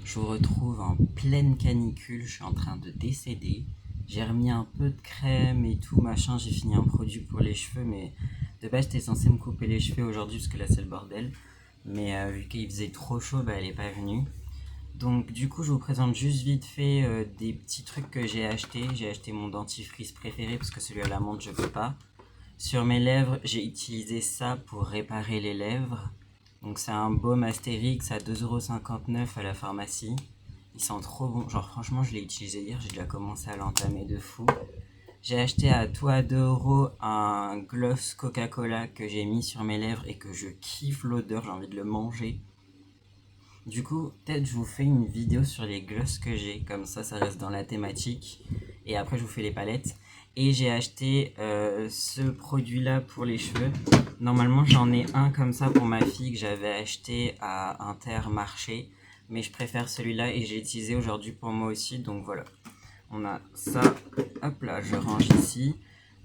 Je vous retrouve en pleine canicule, je suis en train de décéder. J'ai remis un peu de crème et tout, machin, j'ai fini un produit pour les cheveux, mais de base j'étais censé me couper les cheveux aujourd'hui parce que là c'est le bordel. Mais vu qu'il faisait trop chaud, bah elle est pas venue. Donc du coup je vous présente juste vite fait des petits trucs que j'ai achetés. J'ai acheté mon dentifrice préféré parce que celui à la menthe je peux pas. Sur mes lèvres, j'ai utilisé ça pour réparer les lèvres. Donc c'est un baume Astérix à 2,59€ à la pharmacie. Il sent trop bon. Genre franchement je l'ai utilisé hier, j'ai déjà commencé à l'entamer de fou. J'ai acheté à tout à 2€ un gloss Coca-Cola que j'ai mis sur mes lèvres et que je kiffe l'odeur, j'ai envie de le manger. Du coup, peut-être je vous fais une vidéo sur les gloss que j'ai, comme ça reste dans la thématique. Et après je vous fais les palettes. Et j'ai acheté ce produit là pour les cheveux. Normalement j'en ai un comme ça pour ma fille que j'avais acheté à Intermarché. Mais je préfère celui-là et j'ai utilisé aujourd'hui pour moi aussi. Donc voilà, on a ça. Hop là, je range ici.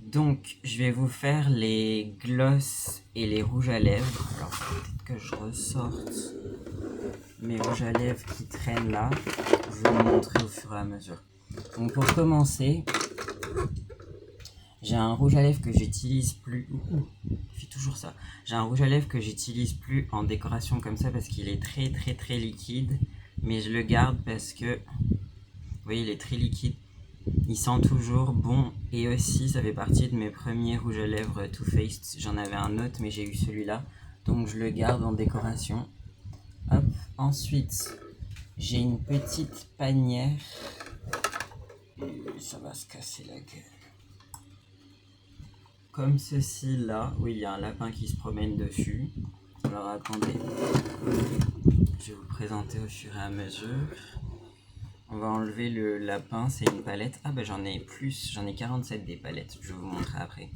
Donc je vais vous faire les gloss et les rouges à lèvres. Alors peut-être que je ressorte mes rouges à lèvres qui traînent là. Je vais vous montrer au fur et à mesure. Donc pour commencer, j'ai un rouge à lèvres que j'utilise plus. Il fait toujours ça. J'ai un rouge à lèvres que j'utilise plus en décoration comme ça parce qu'il est très liquide. Mais je le garde parce que, vous voyez, il est très liquide. Il sent toujours bon. Et aussi, ça fait partie de mes premiers rouges à lèvres Too Faced. J'en avais un autre, mais j'ai eu celui-là. Donc je le garde en décoration. Hop. Ensuite, j'ai une petite panière. Et ça va se casser la gueule. Comme ceci là, oui, il y a un lapin qui se promène dessus. Alors attendez, je vais vous présenter au fur et à mesure. On va enlever le lapin, c'est une palette. Ah bah j'en ai plus, j'en ai 47 des palettes, je vais vous montrer après.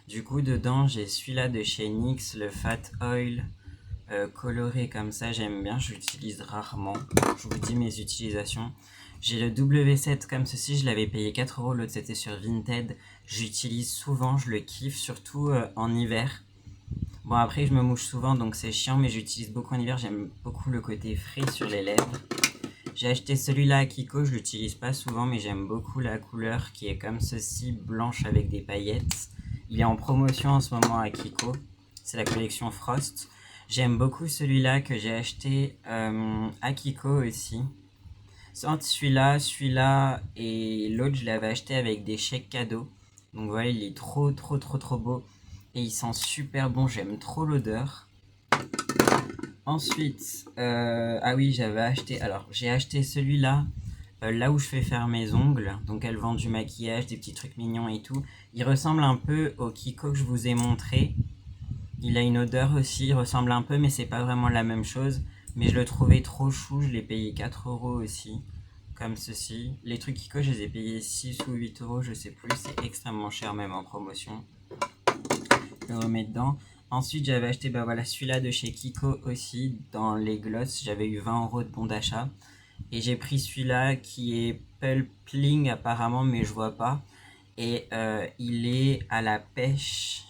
Du coup dedans j'ai celui-là de chez NYX, le Fat Oil, coloré comme ça, j'aime bien, je l'utilise rarement. Je vous dis mes utilisations. J'ai le W7 comme ceci, je l'avais payé 4€, l'autre c'était sur Vinted. J'utilise souvent, je le kiffe, surtout en hiver. Bon après je me mouche souvent donc c'est chiant, mais j'utilise beaucoup en hiver, j'aime beaucoup le côté frais sur les lèvres. J'ai acheté celui-là à Kiko, je l'utilise pas souvent mais j'aime beaucoup la couleur qui est comme ceci, blanche avec des paillettes. Il est en promotion en ce moment à Kiko, c'est la collection Frost. J'aime beaucoup celui-là que j'ai acheté à Kiko aussi. Celui-là et l'autre je l'avais acheté avec des chèques cadeaux. Donc voilà, il est trop beau. Et il sent super bon, j'aime trop l'odeur. Ensuite, ah oui, j'ai acheté celui-là, là où je fais faire mes ongles. Donc elles vendent du maquillage, des petits trucs mignons et tout. Il ressemble un peu au Kiko que je vous ai montré. Il a une odeur aussi, il ressemble un peu, mais c'est pas vraiment la même chose. Mais je le trouvais trop chou, je l'ai payé 4€ aussi, comme ceci. Les trucs Kiko, je les ai payés 6 ou 8€, je sais plus, c'est extrêmement cher même en promotion. Je le remets dedans. Ensuite, j'avais acheté voilà, celui-là de chez Kiko aussi, dans les gloss, j'avais eu 20€ de bon d'achat. Et j'ai pris celui-là qui est Pulpling apparemment, mais je vois pas. Et il est à la pêche.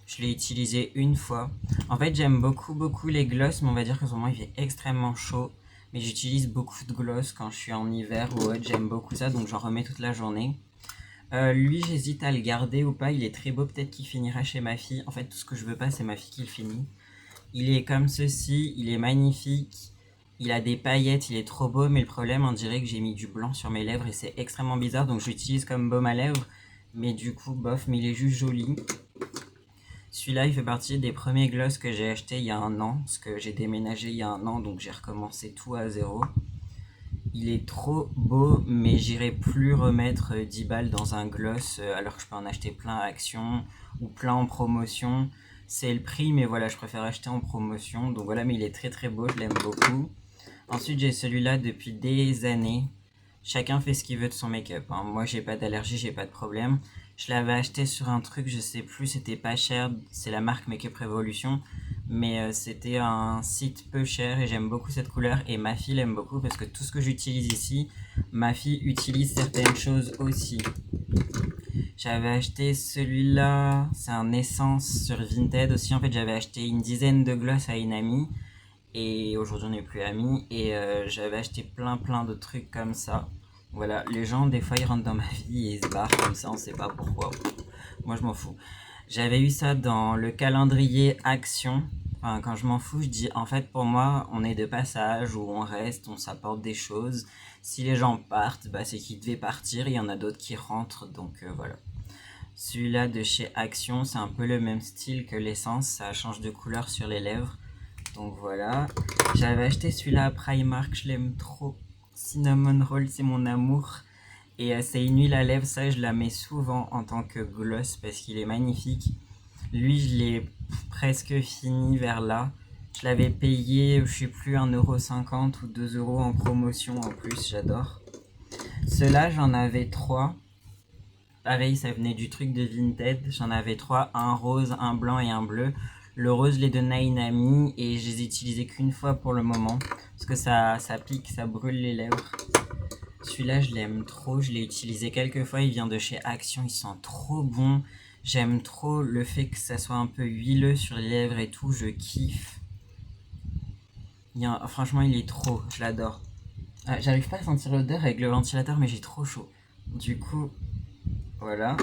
Je l'ai utilisé une fois. En fait, j'aime beaucoup les gloss, mais on va dire qu'en ce moment, il fait extrêmement chaud. Mais j'utilise beaucoup de gloss quand je suis en hiver ou autre, j'aime beaucoup ça, donc j'en remets toute la journée. Lui, j'hésite à le garder ou pas, il est très beau, peut-être qu'il finira chez ma fille. En fait, tout ce que je veux pas, c'est ma fille qui le finit. Il est comme ceci, il est magnifique. Il a des paillettes, il est trop beau, mais le problème, on dirait que j'ai mis du blanc sur mes lèvres et c'est extrêmement bizarre, donc je l'utilise comme baume à lèvres. Mais du coup, bof, mais il est juste joli. Celui-là, il fait partie des premiers gloss que j'ai acheté il y a un an, parce que j'ai déménagé il y a un an, donc j'ai recommencé tout à zéro. Il est trop beau, mais j'irai plus remettre 10 balles dans un gloss alors que je peux en acheter plein à Action ou plein en promotion. C'est le prix, mais voilà, je préfère acheter en promotion. Donc voilà, mais il est très beau, je l'aime beaucoup. Ensuite, j'ai celui-là depuis des années. Chacun fait ce qu'il veut de son make-up, hein. Moi, j'ai pas d'allergie, j'ai pas de problème. Je l'avais acheté sur un truc, je sais plus, c'était pas cher. C'est la marque Make Up Revolution. Mais c'était un site peu cher et j'aime beaucoup cette couleur. Et ma fille l'aime beaucoup parce que tout ce que j'utilise ici, ma fille utilise certaines choses aussi. J'avais acheté celui-là, c'est un Essence sur Vinted aussi. En fait, j'avais acheté une dizaine de gloss à une amie. et aujourd'hui on n'est plus amis. Et j'avais acheté plein de trucs comme ça. Voilà, les gens des fois ils rentrent dans ma vie et ils se barrent comme ça, on sait pas pourquoi. Moi je m'en fous. J'avais eu ça dans le calendrier Action. Enfin, quand je m'en fous, je dis en fait pour moi on est de passage où on reste, on s'apporte des choses. Si les gens partent, bah, c'est qu'ils devaient partir, il y en a d'autres qui rentrent, donc voilà. Celui-là de chez Action, c'est un peu le même style que l'essence, ça change de couleur sur les lèvres. Donc voilà. J'avais acheté celui-là à Primark, je l'aime trop. Cinnamon Roll, c'est mon amour. Et c'est une huile à lèvres, ça je la mets souvent en tant que gloss parce qu'il est magnifique. Lui, je l'ai presque fini vers là. Je l'avais payé, je sais plus, 1,50 € ou 2 € en promotion en plus, j'adore. Ceux-là, j'en avais 3. Pareil, ça venait du truc de Vinted. J'en avais 3, un rose, un blanc et un bleu. Le rose, je l'ai donné à une amie et je les ai utilisés qu'une fois pour le moment. Parce que ça pique, ça brûle les lèvres. Celui-là, je l'aime trop. Je l'ai utilisé quelques fois. Il vient de chez Action. Il sent trop bon. J'aime trop le fait que ça soit un peu huileux sur les lèvres et tout. Je kiffe. Franchement, il est trop. Je l'adore. J'arrive pas à sentir l'odeur avec le ventilateur, mais j'ai trop chaud. Du coup, voilà.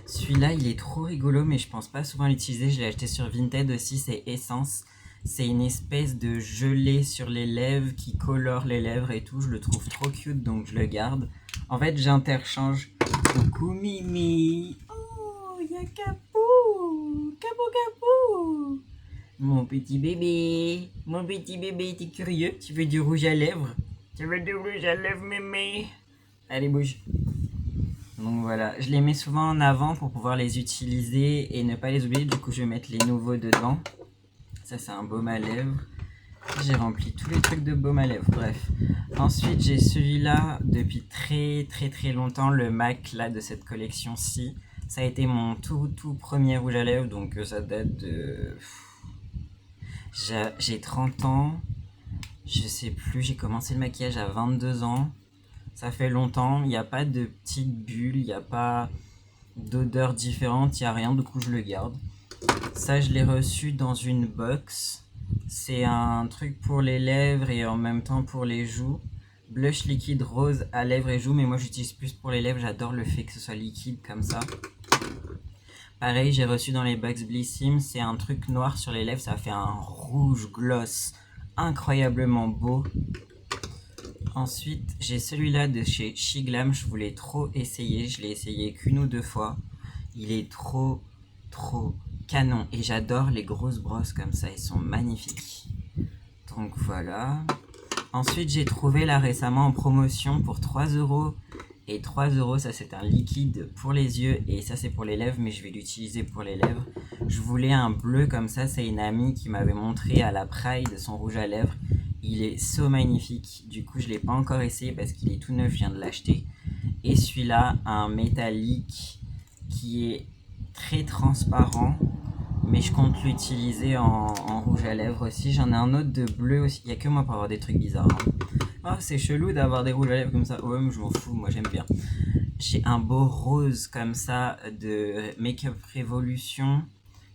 Celui-là, il est trop rigolo, mais je pense pas souvent l'utiliser. Je l'ai acheté sur Vinted aussi. C'est Essence. C'est une espèce de gelée sur les lèvres qui colore les lèvres et tout. Je le trouve trop cute, donc je le garde. En fait, j'interchange. Coucou Mimi. Oh, il y a Capou. Capou. Mon petit bébé. Mon petit bébé, t'es curieux? Tu veux du rouge à lèvres? Tu veux du rouge à lèvres, mémé? Allez, bouge. Donc voilà, je les mets souvent en avant pour pouvoir les utiliser et ne pas les oublier. Du coup, je vais mettre les nouveaux dedans. Ça, c'est un baume à lèvres. J'ai rempli tous les trucs de baume à lèvres, bref. Ensuite, j'ai celui-là depuis très longtemps, le MAC là de cette collection-ci. Ça a été mon tout premier rouge à lèvres, donc ça date de... J'ai 30 ans, je sais plus, j'ai commencé le maquillage à 22 ans. Ça fait longtemps, il n'y a pas de petites bulles, il n'y a pas d'odeur différente, il n'y a rien, du coup je le garde. Ça, je l'ai reçu dans une box. C'est un truc pour les lèvres et en même temps pour les joues. Blush liquide rose à lèvres et joues, mais moi j'utilise plus pour les lèvres, j'adore le fait que ce soit liquide comme ça. Pareil, j'ai reçu dans les box Blissim, c'est un truc noir sur les lèvres, ça fait un rouge gloss incroyablement beau. Ensuite, j'ai celui-là de chez Shiglam, je voulais trop essayer, je l'ai essayé qu'une ou deux fois. Il est trop canon et j'adore les grosses brosses comme ça, ils sont magnifiques. Donc voilà. Ensuite, j'ai trouvé là récemment en promotion pour 3 €. Et 3 €, ça c'est un liquide pour les yeux et ça c'est pour les lèvres, mais je vais l'utiliser pour les lèvres. Je voulais un bleu comme ça, c'est une amie qui m'avait montré à la Pride son rouge à lèvres. Il est so magnifique, du coup je l'ai pas encore essayé parce qu'il est tout neuf, je viens de l'acheter. Et celui-là, un métallique qui est très transparent, mais je compte l'utiliser en rouge à lèvres aussi. J'en ai un autre de bleu aussi, il n'y a que moi pour avoir des trucs bizarres. Oh, c'est chelou d'avoir des rouges à lèvres comme ça. Ouais, mais je m'en fous, moi j'aime bien. J'ai un beau rose comme ça de Make Up Revolution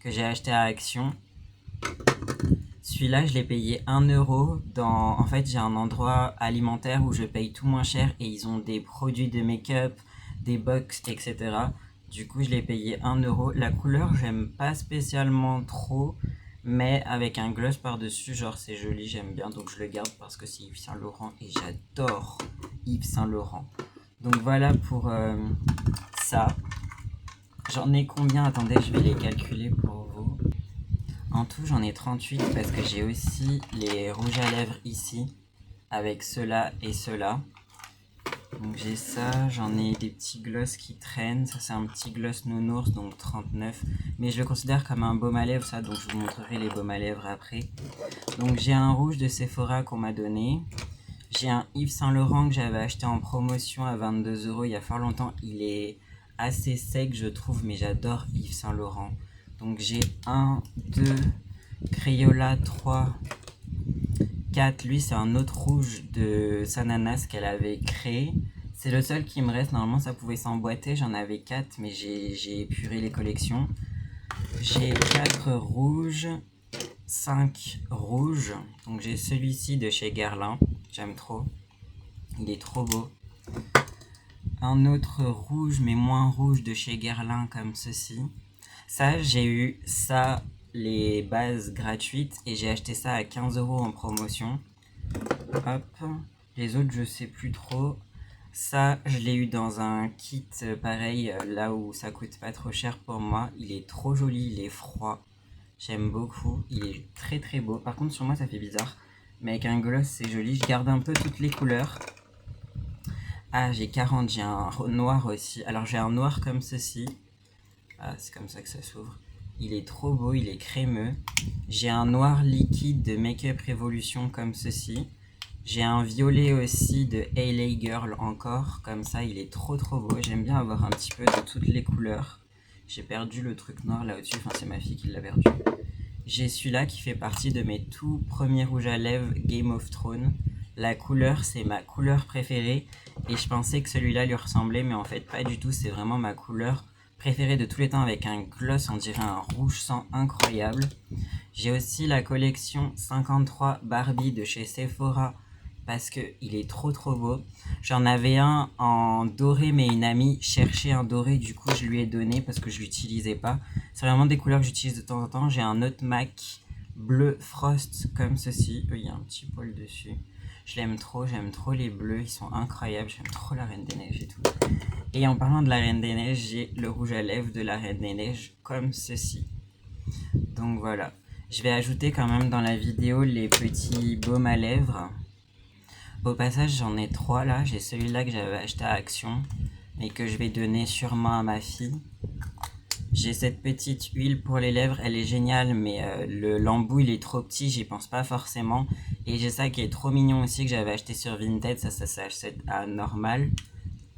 que j'ai acheté à Action. Celui-là, je l'ai payé 1 € En fait, j'ai un endroit alimentaire où je paye tout moins cher et ils ont des produits de make-up, des box, etc. Du coup, je l'ai payé 1 €. La couleur, j'aime pas spécialement trop, mais avec un gloss par-dessus, genre c'est joli, j'aime bien. Donc je le garde parce que c'est Yves Saint Laurent et j'adore Yves Saint Laurent. Donc voilà pour ça. J'en ai combien? Attendez, je vais les calculer pour vous. En tout, j'en ai 38 parce que j'ai aussi les rouges à lèvres ici, avec ceux-là et ceux-là. Donc j'ai ça, j'en ai des petits gloss qui traînent. Ça c'est un petit gloss nounours, donc 39. Mais je le considère comme un baume à lèvres, ça, donc je vous montrerai les baumes à lèvres après. Donc j'ai un rouge de Sephora qu'on m'a donné. J'ai un Yves Saint Laurent que j'avais acheté en promotion à 22 € il y a fort longtemps. Il est assez sec, je trouve, mais j'adore Yves Saint Laurent. Donc j'ai 1, 2, Crayola 3, 4. Lui, c'est un autre rouge de Sananas qu'elle avait créé. C'est le seul qui me reste. Normalement, ça pouvait s'emboîter. J'en avais 4, mais j'ai épuré les collections. J'ai 4 rouges. 5 rouges. Donc j'ai celui-ci de chez Guerlain, j'aime trop. Il est trop beau. Un autre rouge, mais moins rouge de chez Guerlain, comme ceci. Ça, j'ai eu ça, les bases gratuites, et j'ai acheté ça à 15 € en promotion. Hop. Les autres, je sais plus trop. Ça, je l'ai eu dans un kit pareil, là où ça coûte pas trop cher pour moi. Il est trop joli, il est froid. J'aime beaucoup. Il est très très beau. Par contre, sur moi, ça fait bizarre. Mais avec un gloss, c'est joli. Je garde un peu toutes les couleurs. Ah, j'ai 40. J'ai un noir aussi. Alors, j'ai un noir comme ceci. Ah, c'est comme ça que ça s'ouvre. Il est trop beau, il est crémeux. J'ai un noir liquide de Make Up Revolution comme ceci. J'ai un violet aussi de LA Girl encore, comme ça, il est trop trop beau. J'aime bien avoir un petit peu de toutes les couleurs. J'ai perdu le truc noir là au-dessus, enfin c'est ma fille qui l'a perdu. J'ai celui-là qui fait partie de mes tout premiers rouges à lèvres Game of Thrones. La couleur, c'est ma couleur préférée et je pensais que celui-là lui ressemblait, mais en fait pas du tout, c'est vraiment ma couleur préférée de tous les temps avec un gloss, on dirait un rouge sang incroyable. J'ai aussi la collection 53 Barbie de chez Sephora parce qu'il est trop trop beau. J'en avais un en doré, mais une amie cherchait un doré, du coup je lui ai donné parce que je l'utilisais pas. C'est vraiment des couleurs que j'utilise de temps en temps. J'ai un autre MAC bleu Frost comme ceci. Il y a un petit poil dessus. Je l'aime trop, j'aime trop les bleus, ils sont incroyables. J'aime trop la Reine des Neiges et tout. Et en parlant de la Reine des Neiges, j'ai le rouge à lèvres de la Reine des Neiges comme ceci. Donc voilà. Je vais ajouter quand même dans la vidéo les petits baumes à lèvres. Au passage, j'en ai 3 là. J'ai celui-là que j'avais acheté à Action, mais que je vais donner sûrement à ma fille. J'ai cette petite huile pour les lèvres, elle est géniale, mais l'embout il est trop petit, j'y pense pas forcément. Et j'ai ça qui est trop mignon aussi, que j'avais acheté sur Vinted, ça s'achète à Normal,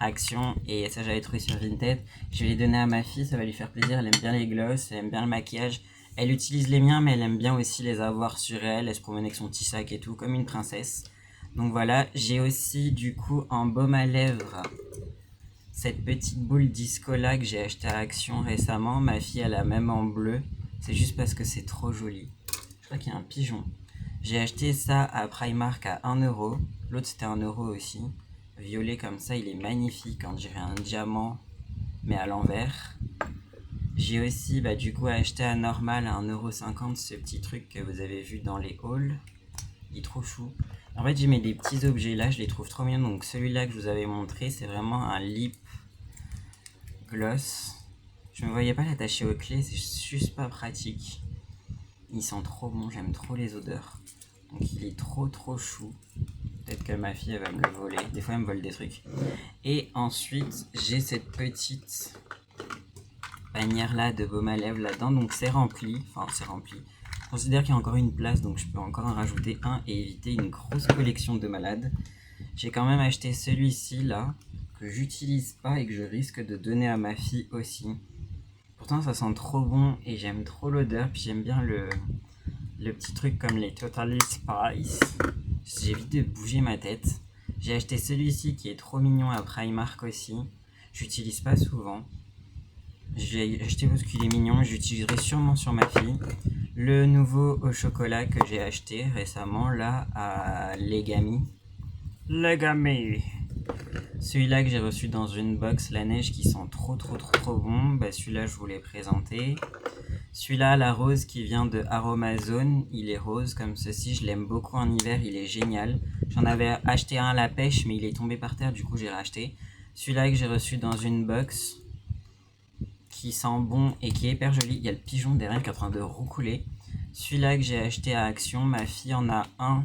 Action, et ça j'avais trouvé sur Vinted. Je vais les donner à ma fille, ça va lui faire plaisir, elle aime bien les gloss, elle aime bien le maquillage. Elle utilise les miens, mais elle aime bien aussi les avoir sur elle, elle se promène avec son petit sac et tout, comme une princesse. Donc voilà, j'ai aussi du coup un baume à lèvres, cette petite boule disco là que j'ai acheté à Action récemment. Ma fille elle a même en bleu, c'est juste parce que c'est trop joli. Je crois qu'il y a un pigeon. J'ai acheté ça à Primark à 1 €, l'autre c'était 1 € aussi. Violet comme ça, il est magnifique, on dirait un diamant mais à l'envers. J'ai aussi du coup acheté à Normal à 1,50 € ce petit truc que vous avez vu dans les hauls. Il est trop chou. En fait, j'ai mis des petits objets là, je les trouve trop mignons. Donc celui-là que je vous avais montré, c'est vraiment un lip gloss. Je ne me voyais pas l'attacher aux clés, c'est juste pas pratique. Il sent trop bon, j'aime trop les odeurs. Donc il est trop trop chou. Peut-être que ma fille elle va me le voler. Des fois elle me vole des trucs. Et ensuite, j'ai cette petite panière là de baume à lèvres là-dedans. Donc c'est rempli. Enfin, c'est rempli. Je considère qu'il y a encore une place, donc je peux encore en rajouter un et éviter une grosse collection de malades. J'ai quand même acheté celui-ci là, que j'utilise pas et que je risque de donner à ma fille aussi. Pourtant ça sent trop bon et j'aime trop l'odeur, puis j'aime bien le petit truc comme les Totally Spice. J'évite de bouger ma tête. J'ai acheté celui-ci qui est trop mignon à Primark aussi. J'utilise pas souvent. J'ai acheté parce qu'il est mignon, j'utiliserai sûrement sur ma fille. Le nouveau au chocolat que j'ai acheté récemment là à Legami. Celui-là que j'ai reçu dans une box la neige qui sent trop bon. Celui-là je vous l'ai présenté. Celui-là la rose qui vient de Aromazone, il est rose comme ceci, je l'aime beaucoup en hiver, il est génial. J'en avais acheté un à la pêche mais il est tombé par terre, du coup j'ai racheté. Celui-là que j'ai reçu dans une box qui sent bon et qui est hyper joli. Il y a le pigeon derrière qui est en train de roucouler. Celui-là que j'ai acheté à Action, ma fille en a un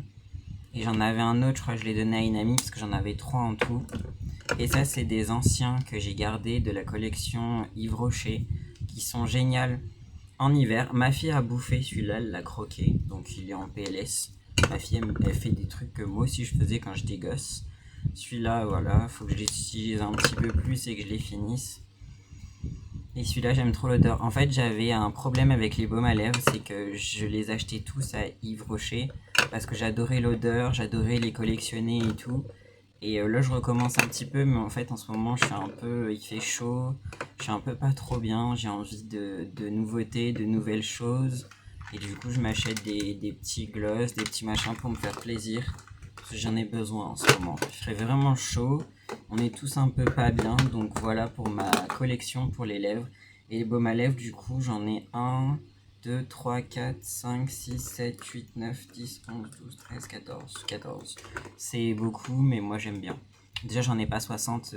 et j'en avais un autre, je crois que je l'ai donné à une amie parce que j'en avais 3 en tout. Et ça c'est des anciens que j'ai gardés de la collection Yves Rocher qui sont géniales en hiver. Ma fille a bouffé celui-là, elle l'a croqué, donc il est en PLS. Ma fille elle fait des trucs que moi aussi je faisais quand j'étais gosse. Celui-là voilà, faut que je l'utilise un petit peu plus et que je les finisse. Et celui-là j'aime trop l'odeur. En fait j'avais un problème avec les baumes à lèvres, c'est que je les achetais tous à Yves Rocher parce que j'adorais l'odeur, j'adorais les collectionner et tout. Et là je recommence un petit peu, mais en fait en ce moment je suis un peu, il fait chaud, je suis un peu pas trop bien, j'ai envie de nouveautés, de nouvelles choses. Et du coup, je m'achète des petits gloss, des petits machins pour me faire plaisir. Parce que j'en ai besoin en ce moment. Il ferait vraiment chaud. On est tous un peu pas bien. Donc voilà pour ma collection pour les lèvres. Et les baumes à lèvres, du coup, j'en ai 1, 2, 3, 4, 5, 6, 7, 8, 9, 10, 11, 12, 13, 14. C'est beaucoup, mais moi j'aime bien. Déjà, j'en ai pas 60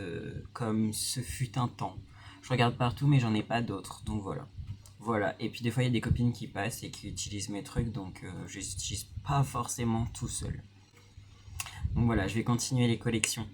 comme ce fut un temps. Je regarde partout, mais j'en ai pas d'autres. Donc voilà. Voilà. Et puis des fois, il y a des copines qui passent et qui utilisent mes trucs, donc je les utilise pas forcément tout seul. Donc voilà, je vais continuer les collections.